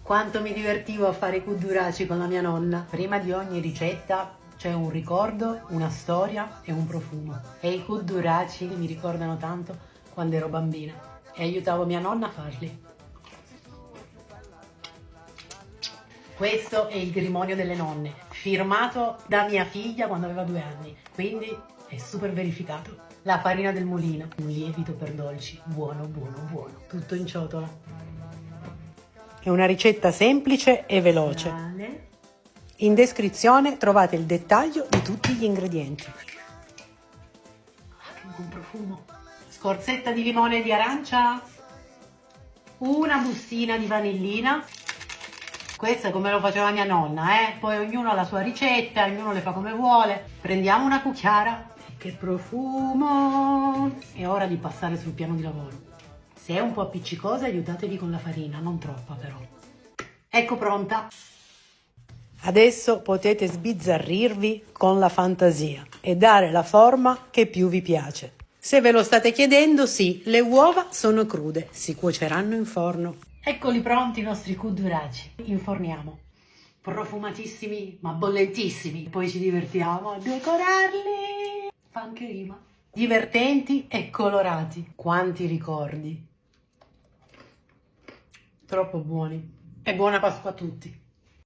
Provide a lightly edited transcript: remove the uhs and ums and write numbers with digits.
Quanto mi divertivo a fare i cudduraci con la mia nonna. Prima di ogni ricetta c'è un ricordo, una storia e un profumo. E i cudduraci mi ricordano tanto quando ero bambina e aiutavo mia nonna a farli. Questo è il grimonio delle nonne, firmato da mia figlia quando aveva 2 anni, quindi è super verificato. La farina del mulino, un lievito per dolci, buono, buono, buono. Tutto in ciotola. È una ricetta semplice e veloce. In descrizione trovate il dettaglio di tutti gli ingredienti. Che buon profumo! Scorzetta di limone e di arancia, una bustina di vanillina. Questo è come lo faceva mia nonna, Poi ognuno ha la sua ricetta, ognuno le fa come vuole. Prendiamo una cucchiara. Che profumo! È ora di passare sul piano di lavoro. Se è un po' appiccicosa aiutatevi con la farina, non troppa però. Ecco pronta! Adesso potete sbizzarrirvi con la fantasia e dare la forma che più vi piace. Se ve lo state chiedendo, sì, le uova sono crude, si cuoceranno in forno. Eccoli pronti i nostri cudduraci. Inforniamo. Profumatissimi ma bollentissimi. Poi ci divertiamo a decorarli. Fa anche rima. Divertenti e colorati. Quanti ricordi. Troppo buoni. E buona Pasqua a tutti.